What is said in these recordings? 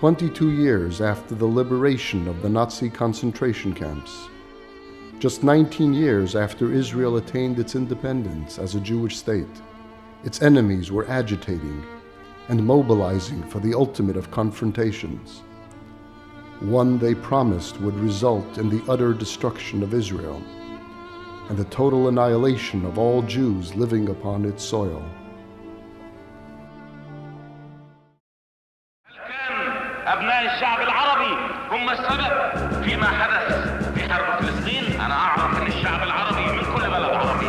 22 years after the liberation of the Nazi concentration camps. Just 19 years after Israel attained its independence as a Jewish state, its enemies were agitating and mobilizing for the ultimate of confrontations, one they promised would result in the utter destruction of Israel and the total annihilation of all Jews living upon its soil. أبناء الشعب العربي هم السبب فيما حدث في حرب فلسطين. أنا أعرف أن الشعب العربي من كل بلد عربي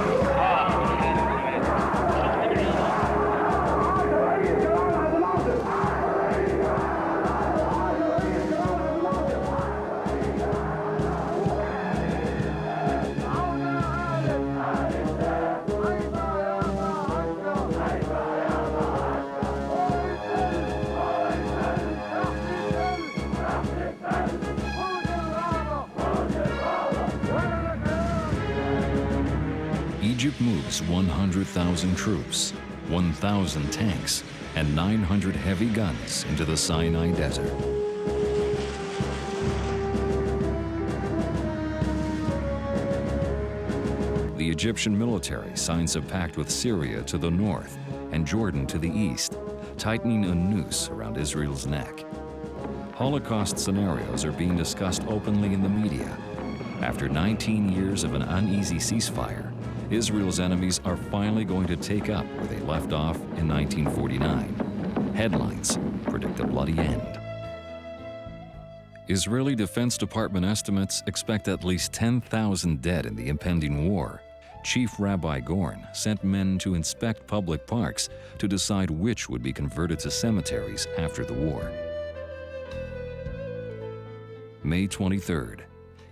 Egypt moves 100,000 troops, 1,000 tanks, and 900 heavy guns into the Sinai Desert. The Egyptian military signs a pact with Syria to the north and Jordan to the east, tightening a noose around Israel's neck. Holocaust scenarios are being discussed openly in the media. After 19 years of an uneasy ceasefire, Israel's enemies are finally going to take up where they left off in 1949. Headlines predict a bloody end. Israeli Defense Department estimates expect at least 10,000 dead in the impending war. Chief Rabbi Gorn sent men to inspect public parks to decide which would be converted to cemeteries after the war. May 23rd.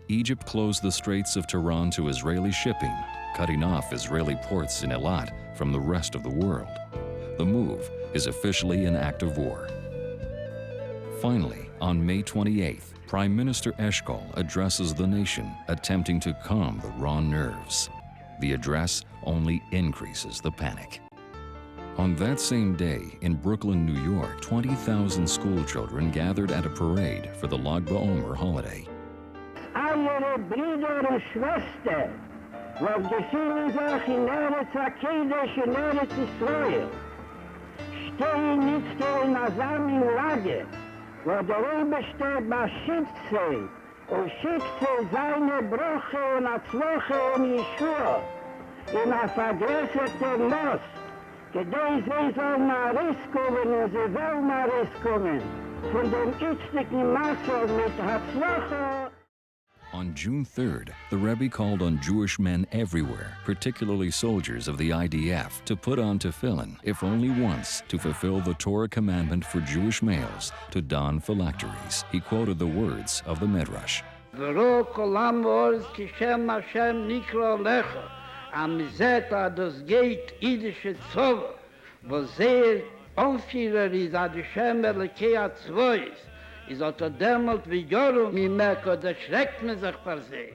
Egypt closed the Straits of Tiran to Israeli shipping, cutting off Israeli ports in Eilat from the rest of the world. The move is officially an act of war. Finally, on May 28th, Prime Minister Eshkol addresses the nation, attempting to calm the raw nerves. The address only increases the panic. On that same day, in Brooklyn, New York, 20,000 school children gathered at a parade for the Lag BaOmer holiday. Alle Brüder und Schwestern, was gefühlen sich in Eretz HaKodesh in Eretz Israel, stehen nicht in einem Lager, wo der Rebbe steht bei Schütze und schütze seine Brüche und Atzloche und Yeshua in a vergrößerten Los, gedei sie sollen mal rauskommen und sie wollen mal rauskommen von dem übstigen Masse mit Atzloche. On June 3rd, the Rebbe called on Jewish men everywhere, particularly soldiers of the IDF, to put on tefillin, if only once, to fulfill the Torah commandment for Jewish males to don phylacteries. He quoted the words of the Midrash. Is hat dämmelt wie Jorum, mi merke, da schreckt man sich per se.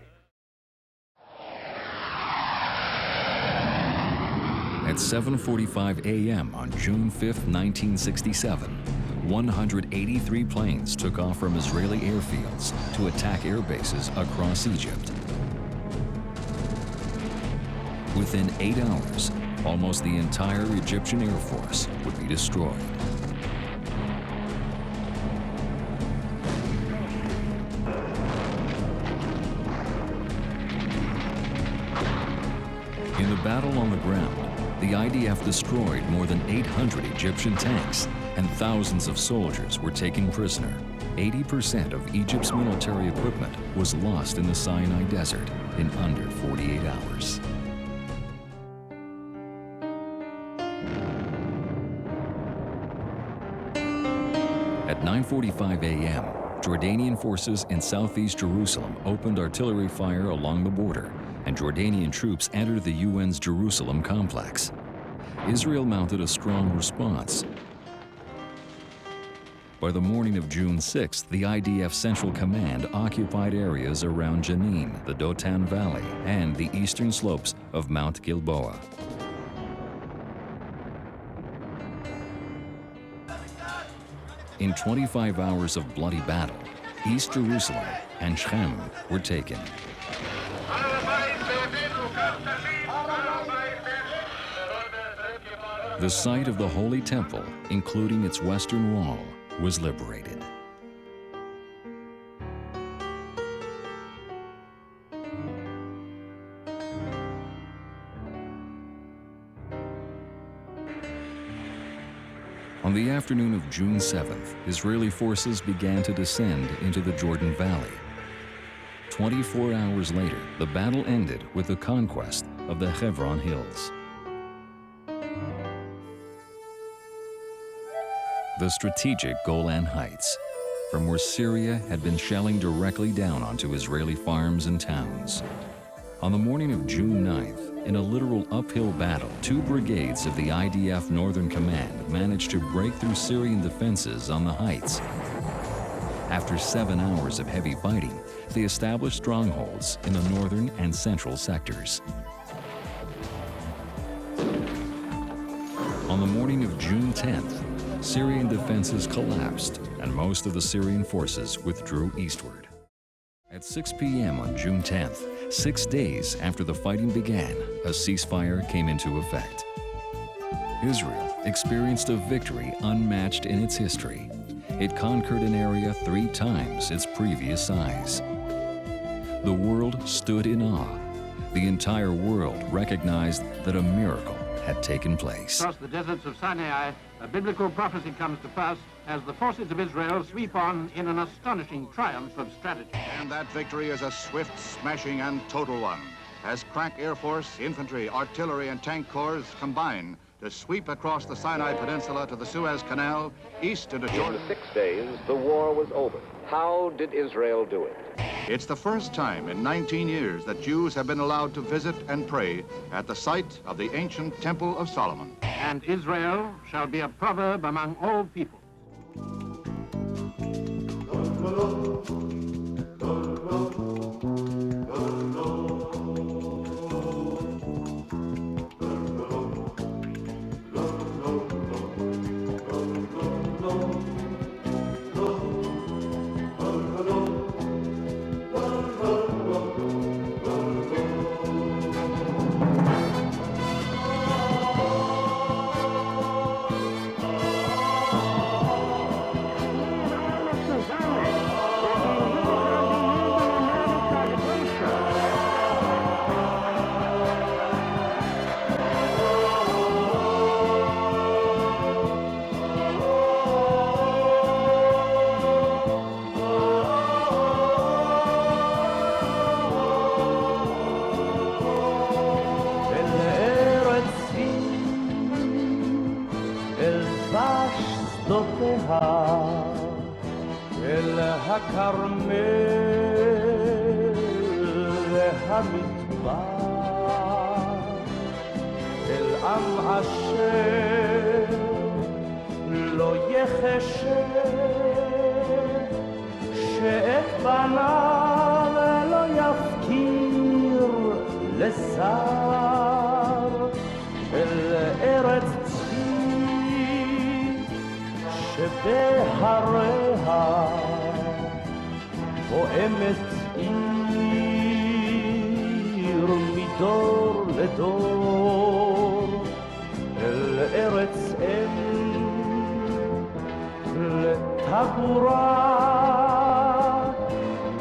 At 7:45 a.m. on June 5, 1967, 183 planes took off from Israeli airfields to attack air bases across Egypt. Within 8 hours, almost the entire Egyptian Air Force would be destroyed. In the battle on the ground, the IDF destroyed more than 800 Egyptian tanks, and thousands of soldiers were taken prisoner. 80% of Egypt's military equipment was lost in the Sinai Desert in under 48 hours. At 9:45 a.m., Jordanian forces in southeast Jerusalem opened artillery fire along the border, and Jordanian troops entered the UN's Jerusalem complex. Israel mounted a strong response. By the morning of June 6th, the IDF Central Command occupied areas around Jenin, the Dotan Valley, and the eastern slopes of Mount Gilboa. In 25 hours of bloody battle, East Jerusalem and Shechem were taken. The site of the Holy Temple, including its western wall, was liberated. On the afternoon of June 7th, Israeli forces began to descend into the Jordan Valley. 24 hours later, the battle ended with the conquest of the Hebron Hills. The strategic Golan Heights, from where Syria had been shelling directly down onto Israeli farms and towns. On the morning of June 9th, in a literal uphill battle, 2 brigades of the IDF Northern Command managed to break through Syrian defenses on the heights. After 7 hours of heavy fighting, they established strongholds in the northern and central sectors. On the morning of June 10th, Syrian defenses collapsed and most of the Syrian forces withdrew eastward. At 6 p.m. on June 10th, 6 days after the fighting began, a ceasefire came into effect. Israel experienced a victory unmatched in its history. It conquered an area 3 times its previous size. The world stood in awe. The entire world recognized that a miracle had taken place. Across the deserts of Sinai, a biblical prophecy comes to pass as the forces of Israel sweep on in an astonishing triumph of strategy. And that victory is a swift, smashing, and total one, as crack Air Force, infantry, artillery, and tank corps combine to sweep across the Sinai Peninsula to the Suez Canal, east into Jordan. In 6 days, the war was over. How did Israel do it? It's the first time in 19 years that Jews have been allowed to visit and pray at the site of the ancient Temple of Solomon. And Israel shall be a proverb among all people.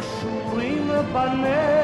קשורים בנר